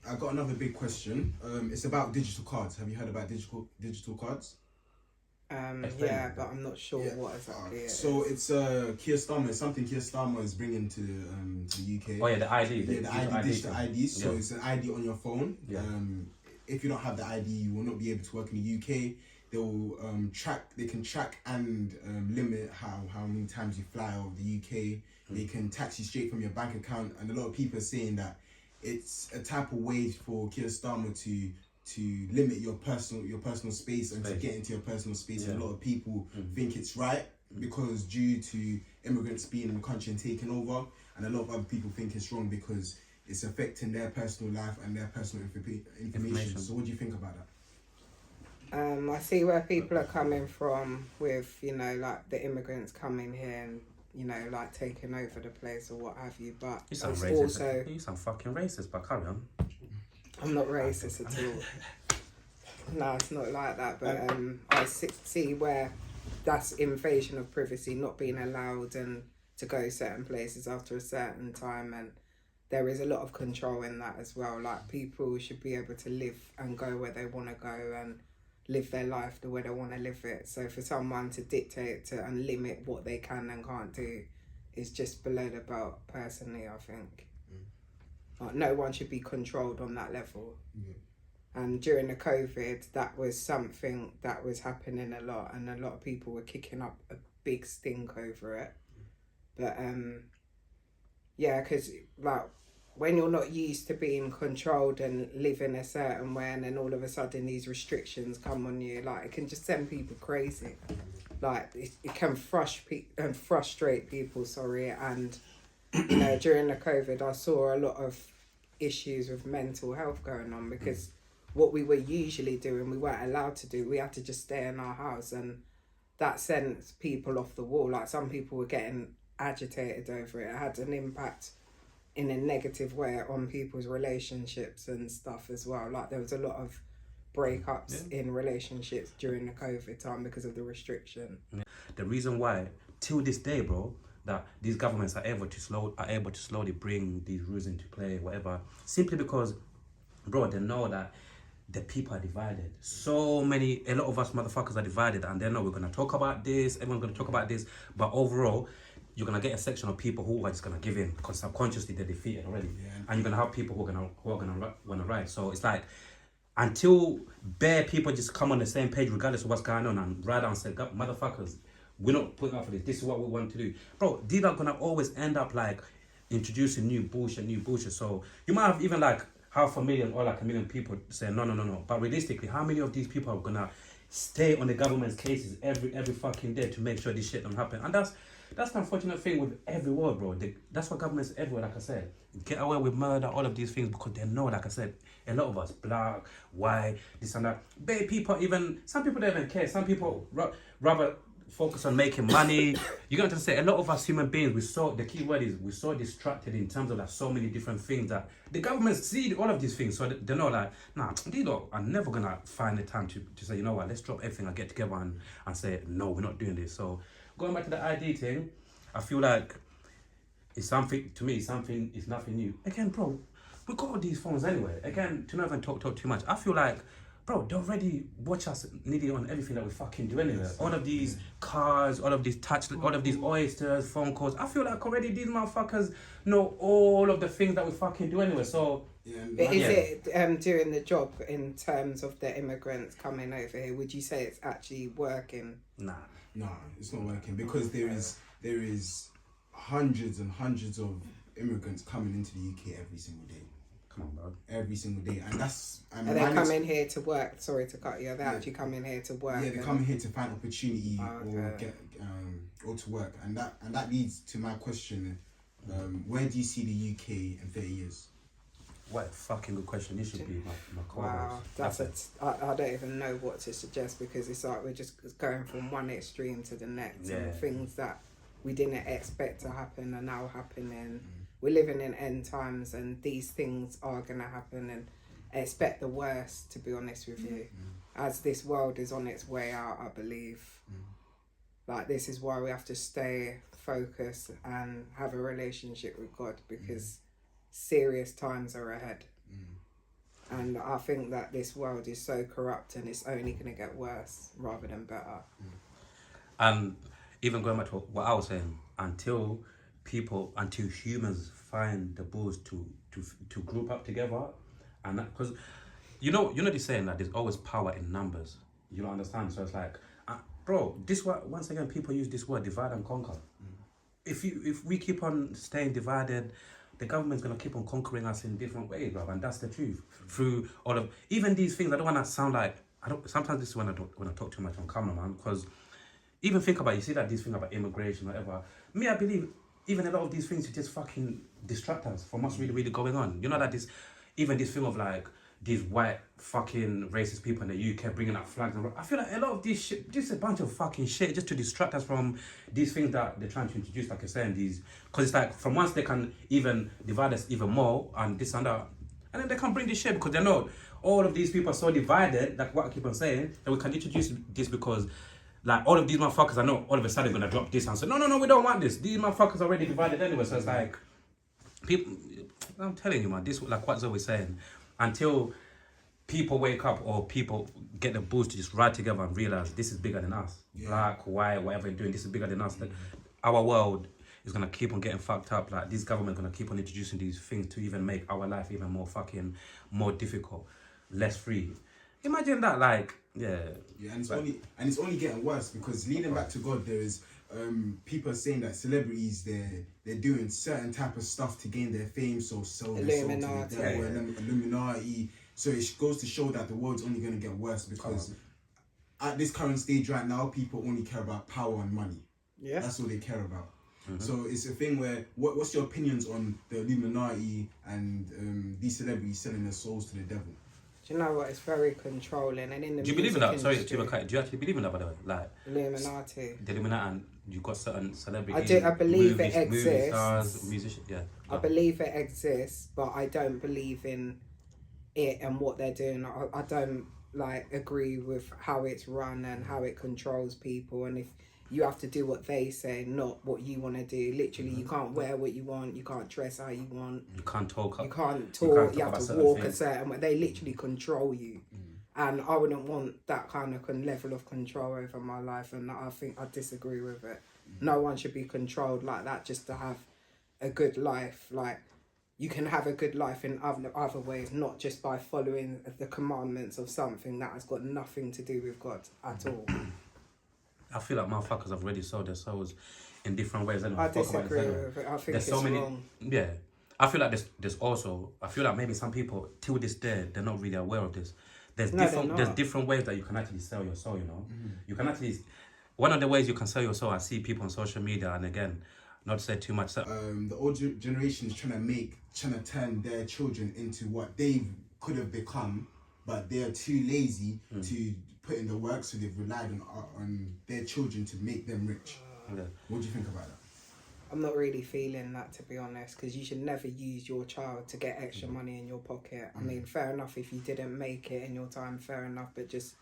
I got another big question. It's about digital cards. Have you heard about digital cards? Yeah, but I'm not sure what exactly it is. So it's Keir Starmer. It's something Keir Starmer is bringing to the UK. Oh yeah, the ID. Yeah, the ID, digital ID. So yeah. it's an ID on your phone. Yeah. If you don't have the ID, you will not be able to work in the UK. They will They can track and limit how many times you fly out of the UK. They can tax you straight from your bank account. And a lot of people are saying that it's a type of way for Keir Starmer to limit your personal space and to get into your personal space. And a lot of people think it's right because due to immigrants being in the country and taking over, and a lot of other people think it's wrong because it's affecting their personal life and their personal information. So what do you think about that? I see where people are coming from with, like the immigrants coming here and, like taking over the place or what have you. But you sound it's racist. also... You sound fucking racist, but carry on. I'm not racist at all. No, it's not like that. But I see where that's invasion of privacy, not being allowed and to go certain places after a certain time, and there is a lot of control in that as well. Like, people should be able to live and go where they want to go and live their life the way they want to live it. So for someone to dictate to and limit what they can and can't do is just below the belt, personally, I think. Like, no one should be controlled on that level. And during the COVID, that was something that was happening a lot, and a lot of people were kicking up a big stink over it. But yeah, because like when you're not used to being controlled and living a certain way, and then all of a sudden these restrictions come on you, like, it can just send people crazy. Like, it can frustrate people, and during the COVID I saw a lot of issues with mental health going on, because what we were usually doing, we weren't allowed to do. We had to just stay in our house, and that sent people off the wall. Like, some people were getting agitated over it. It had an impact in a negative way on people's relationships and stuff as well. Like, there was a lot of breakups in relationships during the COVID time because of the restriction. The reason why, till this day, bro, that these governments are able to slowly bring these rules into play, whatever, simply because, bro, they know that the people are divided. A lot of us motherfuckers are divided, and they know we're gonna talk about this, everyone's gonna talk about this, but overall, you're gonna get a section of people who are just gonna give in because subconsciously they're defeated already, and you're gonna have people who are gonna rise. So it's like, until bare people just come on the same page regardless of what's going on and ride down and say, motherfuckers, we're not putting up for this. This is what we want to do, bro. These are gonna always end up like introducing new bullshit. So you might have even like half a million or like a million people say no. But realistically, how many of these people are gonna stay on the government's cases every fucking day to make sure this shit don't happen? And that's the unfortunate thing with every world, bro. That's what governments everywhere, like I said, get away with murder, all of these things, because they know, like I said, a lot of us, black, white, this and that. Some people don't even care. Some people rather focus on making money. You're going to say, a lot of us human beings, the key word is, we're so distracted in terms of like so many different things that the government see all of these things. So they know like, nah, these lot are never going to find the time to say, you know what, let's drop everything and get together and say, no, we're not doing this. So going back to the ID thing, I feel like it's something, to me, it's nothing new. Again, bro, we got all these phones anyway. Again, to not even talk too much, I feel like, bro, they already watch us nearly on everything that we fucking do anyway. All of these cars, all of these all of these oysters, phone calls. I feel like already these motherfuckers know all of the things that we fucking do anyway. So But is it doing the job in terms of the immigrants coming over here? Would you say it's actually working? Nah, it's not working, because there is hundreds and hundreds of immigrants coming into the UK every single day. come on, bro. Every single day, and that's. Are they coming here to work? Sorry to cut you. Are they actually coming here to work? Yeah, they're coming here to find opportunity or get or to work, and that leads to my question: where do you see the UK in 30 years? What a fucking good question. This should be my Wow, I don't even know what to suggest, because it's like we're just going from one extreme to the next, and things that we didn't expect to happen are now happening. We're living in end times, and these things are going to happen, and I expect the worst, to be honest with you, as this world is on its way out, I believe. Like, this is why we have to stay focused and have a relationship with God, because serious times are ahead. And I think that this world is so corrupt and it's only going to get worse rather than better. And even going back to what I was saying, until humans find the balls to group up together, and because you know this saying that there's always power in numbers. You don't understand, so it's like, bro, this word, once again, people use this word divide and conquer. If we keep on staying divided, the government's gonna keep on conquering us in different ways, bro, and that's the truth. Through all of even these things, I don't want to sound like I don't. Sometimes this is when I talk too much on camera, man, because even think about, you see that these things about immigration, whatever. Me, I believe even a lot of these things just fucking distract us from what's really, really going on. You know that even this thing of like these white fucking racist people in the UK bringing up flags, and I feel like a lot of this shit, just a bunch of fucking shit, just to distract us from these things that they're trying to introduce, like you're saying, because it's like from once they can even divide us even more and this and that, and then they can bring this shit because they know all of these people are so divided, like what I keep on saying, that we can introduce this because like all of these motherfuckers, I know all of a sudden gonna drop this and say, no, we don't want this. These motherfuckers are already divided anyway. So it's like, people, I'm telling you, man, this, like what Zoe's saying, until people wake up or people get the balls to just ride together and realize this is bigger than us. Black, white, whatever you're doing, this is bigger than us. Like, our world is gonna keep on getting fucked up. Like, this government gonna keep on introducing these things to even make our life even more difficult, less free. Imagine that, like, yeah, and it's only getting worse because leading back to God, there is people are saying that celebrities they're doing certain type of stuff to gain their fame, so Illuminati. Illuminati. So it goes to show that the world's only going to get worse because at this current stage right now, people only care about power and money. Yeah, that's all they care about. So it's a thing where what's your opinions on the Illuminati and these celebrities selling their souls to the devil? Do you know what? It's very controlling. And in the do you believe in that? Sorry, do you actually believe in that, by the way? Like Illuminati. The Illuminati, and you've got certain celebrities. I believe it exists. Movie stars, musicians, yeah. I believe it exists, but I don't believe in it and what they're doing. I don't like agree with how it's run and how it controls people. And if you have to do what they say, not what you want to do. Literally, you can't wear what you want. You can't dress how you want. You can't talk. You can't talk. You have to walk a certain way. They literally control you. And I wouldn't want that kind of level of control over my life. And I think I disagree with it. No one should be controlled like that just to have a good life. Like, you can have a good life in other ways, not just by following the commandments of something that has got nothing to do with God at all. I feel like motherfuckers have already sold their souls in different ways. I disagree with it. I think there's it's wrong. Yeah. I feel like there's also, I feel like maybe some people, till this day, they're not really aware of this. There's different ways that you can actually sell your soul, you know? You can actually, one of the ways you can sell your soul, I see people on social media, and again, not to say too much. The old generation is trying to turn their children into what they could have become, but they are too lazy to put in the work, so they've relied on their children to make them rich. What do you think about that? I'm not really feeling that, to be honest, because you should never use your child to get extra money in your pocket. I mean, fair enough if you didn't make it in your time, fair enough, but just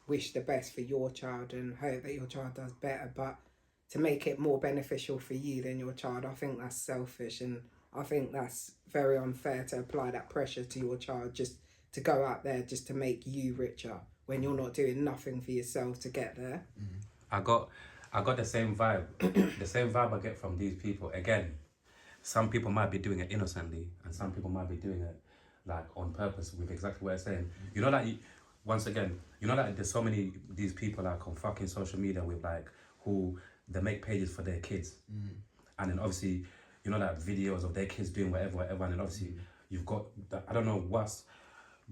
wish the best for your child and hope that your child does better. But to make it more beneficial for you than your child, I think that's selfish, and I think that's very unfair to apply that pressure to your child just to go out there just to make you richer when you're not doing nothing for yourself to get there. I got the same vibe. The same vibe I get from these people. Again, some people might be doing it innocently, and some people might be doing it like on purpose with exactly what I'm saying. You know that, once again, you know that there's so many these people like on fucking social media with like who they make pages for their kids, and then obviously you know that videos of their kids doing whatever, and then obviously you've got I don't know what's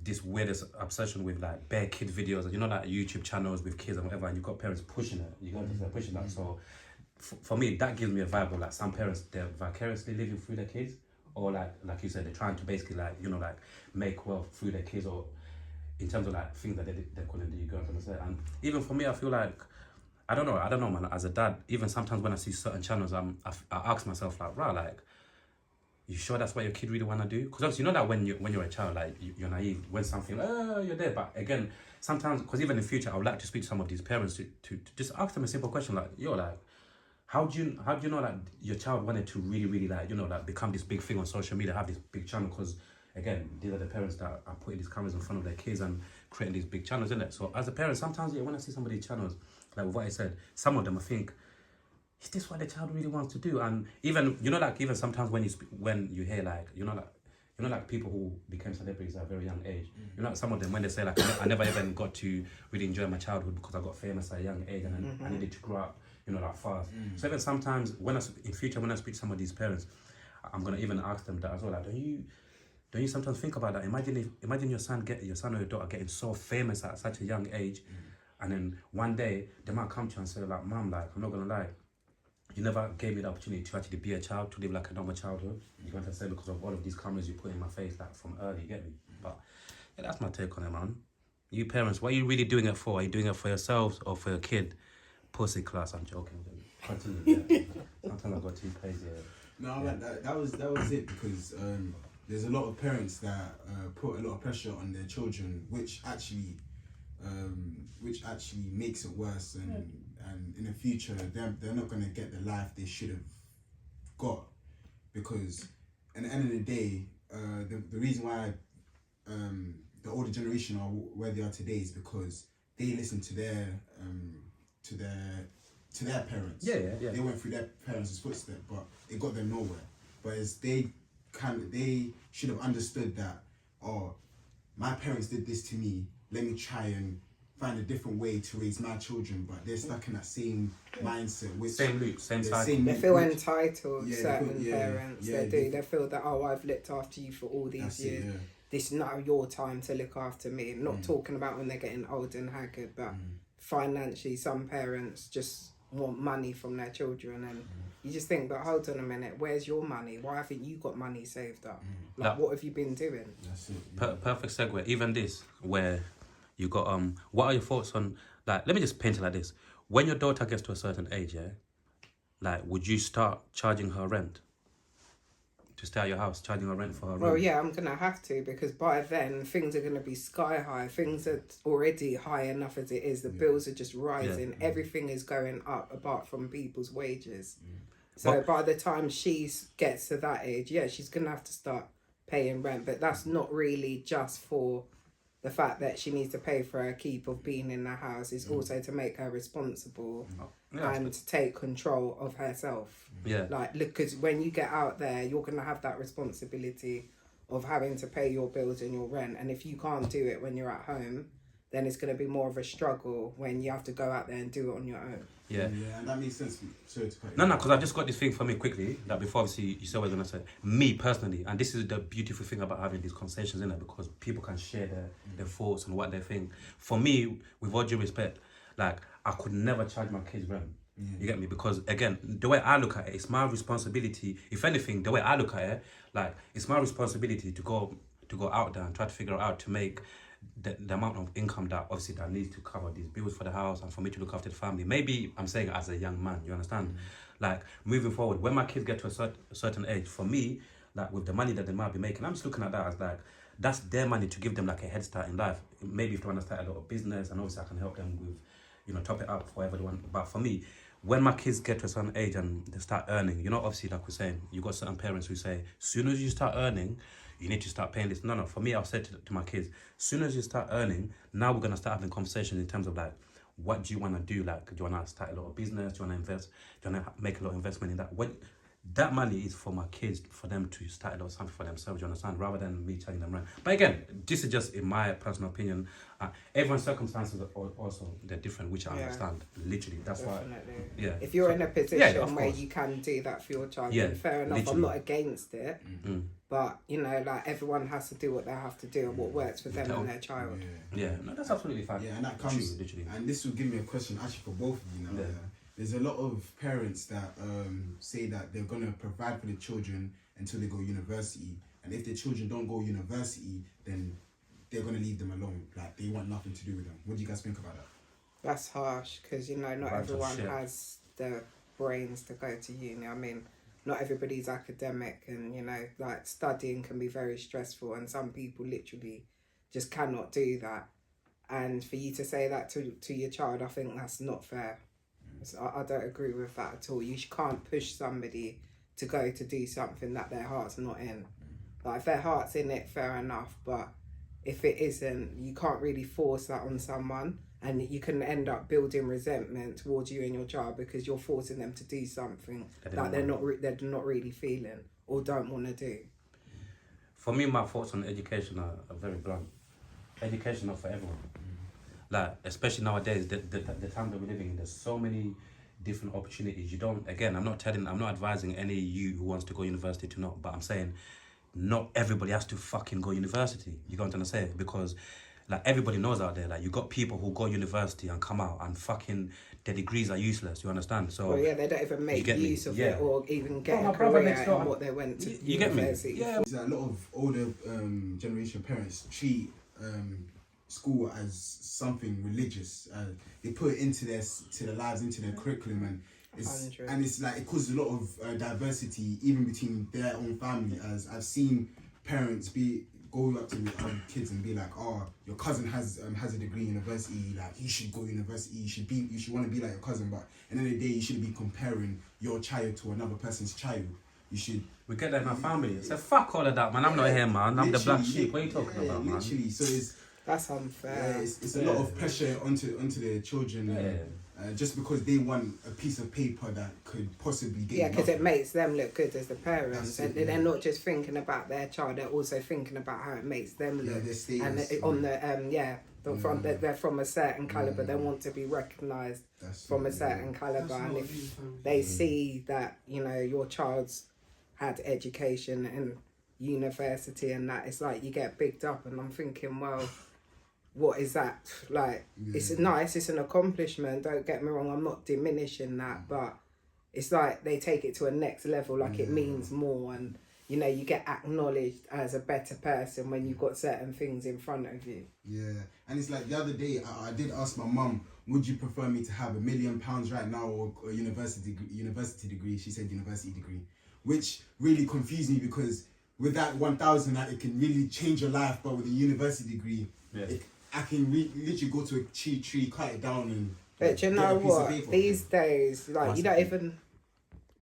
this weirdest obsession with like bare kid videos, and you know, like YouTube channels with kids and whatever, and you've got parents pushing it. You got they're pushing that. So for me, that gives me a vibe of like some parents, they're vicariously living through their kids, or like you said, they're trying to basically like, you know, like make wealth through their kids, or in terms of like things that they couldn't do. You go and say. And even for me, I feel like I don't know, man. As a dad, even sometimes when I see certain channels, I ask myself like, right, like, you sure that's what your kid really want to do? Because obviously you know that when you're a child, like you're naive when something, you're there. But again, sometimes, because even in the future, I would like to speak to some of these parents to just ask them a simple question like, yo, like, how do you know that your child wanted to really, really like, you know, like become this big thing on social media, have this big channel? Because again, these are the parents that are putting these cameras in front of their kids and creating these big channels, isn't it? So as a parent, sometimes when I see some of these channels, like what I said, some of them I think, is this what the child really wants to do? And even, like even sometimes when you hear like, like people who became celebrities at a very young age, some of them when they say like, I never even got to really enjoy my childhood because I got famous at a young age and I needed to grow up, like fast. So even sometimes in future when I speak to some of these parents, I'm gonna even ask them that as well. Like, don't you sometimes think about that? Imagine your son or your daughter getting so famous at such a young age, and then one day they might come to you and say like, Mom, like I'm not gonna lie, you never gave me the opportunity to actually be a child, to live like a normal childhood. You want to say because of all of these cameras you put in my face, like from early, you get me? But yeah, that's my take on it, man. You parents, what are you really doing it for? Are you doing it for yourselves or for your kid? Pussy class, I'm joking. Continue. Yeah. Sometimes I got too crazy. Yeah. No, yeah. That was it because there's a lot of parents that put a lot of pressure on their children, which actually makes it worse, and in the future they're not gonna get the life they should have got, because at the end of the day, the reason why the older generation are where they are today is because they listen to their parents. Yeah. They went through their parents' footsteps, but it got them nowhere. Whereas they should have understood that, oh, my parents did this to me, let me try and find a different way to raise my children, but they're stuck in that same mindset, which same loop, same cycle. They feel entitled. Certain parents, they do. They feel that, oh, I've looked after you for all these years. This is now your time to look after me. Not talking about when they're getting old and haggard, but financially, some parents just want money from their children, and you just think, but hold on a minute, where's your money? Why haven't you got money saved up? Like, what have you been doing? That's it. Perfect segue. Even this, where you got what are your thoughts on, like, let me just paint it like this: when your daughter gets to a certain age, yeah, like, would you start charging her rent to stay at your house, charging her rent for her rent? Well, yeah, I'm gonna have to, because by then things are gonna be sky high. Things are already high enough as it is. The bills are just rising. Everything is going up apart from people's wages. So by the time she gets to that age, yeah, she's gonna have to start paying rent. But that's not really just for the fact that she needs to pay for her keep of being in the house. It's also to make her responsible and to take control of herself. Yeah. Like, look, because when you get out there, you're going to have that responsibility of having to pay your bills and your rent. And if you can't do it when you're at home, then it's going to be more of a struggle when you have to go out there and do it on your own. Yeah, and that makes sense. Sorry to cut you. No, because I just got this thing for me quickly, that before obviously you said what I was going to say. Me personally, and this is the beautiful thing about having these conversations, in it, because people can share their thoughts and what they think. For me, with all due respect, like, I could never charge my kids rent. You get me? Because again, the way I look at it, it's my responsibility. If anything, the way I look at it, like, it's my responsibility to go out there and try to figure out to make the amount of income that obviously that needs to cover these bills for the house and for me to look after the family. Maybe I'm saying as a young man, you understand? Like, moving forward, when my kids get to a certain age, for me, like, with the money that they might be making, I'm just looking at that as like, that's their money to give them like a head start in life. Maybe if they want to start a little business, and obviously I can help them with, top it up for whatever they want. But for me, when my kids get to a certain age and they start earning, obviously, like we're saying, you got certain parents who say, as soon as you start earning, you need to start paying this. No, for me, I've said to my kids, as soon as you start earning, now we're going to start having conversations in terms of like, what do you want to do? Like, do you want to start a little business? Do you want to invest? Do you want to make a little investment in that? That money is for my kids, for them to start a little something for themselves, do you understand? Rather than me charging them rent. But again, this is just in my personal opinion. Everyone's circumstances are also, they're different, which I understand. Literally, that's Definitely. why. Yeah. If you're in a position where you can do that for your child, then fair enough. Literally. I'm not against it. But, like, everyone has to do what they have to do and what works for them and their child. Yeah, no, that's absolutely fine. Yeah, and that comes, literally. And this will give me a question actually for both of you now. Yeah. There's a lot of parents that say that they're going to provide for the children until they go university. And if their children don't go university, then they're going to leave them alone. Like, they want nothing to do with them. What do you guys think about that? That's harsh, because, not everyone has the brains to go to uni. I mean, not everybody's academic, and, like, studying can be very stressful, and some people literally just cannot do that. And for you to say that to your child, I think that's not fair. So I don't agree with that at all. You can't push somebody to go to do something that their heart's not in. Like, if their heart's in it, fair enough. But if it isn't, you can't really force that on someone. And you can end up building resentment towards you and your child because you're forcing them to do something that they're not really feeling or don't want to do. For me, my thoughts on education are very blunt. Education not for everyone. Like, especially nowadays, the time that we're living in, there's so many different opportunities. You don't, again, I'm not advising any you who wants to go university to not, but I'm saying not everybody has to fucking go university. You got what I'm saying? Because like, everybody knows out there, like, you got people who go university and come out and fucking their degrees are useless. You understand? So well, yeah, they don't even make use of it or even get a brother career next in what they went to university. Get me? Yeah. A lot of older generation parents treat school as something religious. They put it into their lives, into their curriculum, and it's like it causes a lot of diversity even between their own family. As I've seen parents go up to kids and be like, "Oh, your cousin has a degree in university. Like, you should go to university. You should want to be like your cousin." But at the end of the day, you shouldn't be comparing your child to another person's child. You should. We get that in my family. So fuck all of that, man. I'm not here, man. I'm the black sheep. What are you talking about, man? Literally. So that's unfair. It's a lot of pressure onto their children. Just because they want a piece of paper that could possibly get. Yeah, because it makes them look good as the parents, and they're not just thinking about their child; they're also thinking about how it makes them look. Their status, and on the they're from a certain caliber. They want to be recognised from a certain caliber, and if they see that your child's had education and university and that, it's like you get bigged up, and I'm thinking, well, what is that like? It's nice, it's an accomplishment, don't get me wrong, I'm not diminishing that, but it's like they take it to a next level, like it means more, and you get acknowledged as a better person when you've got certain things in front of you. And it's like the other day I did ask my mum, would you prefer me to have £1 million right now or a university degree? She said university degree, which really confused me, because with that 1,000 that it can really change your life, but with a university degree, I can literally go to a tree, cut it down, and but you know what? These days, like, you don't even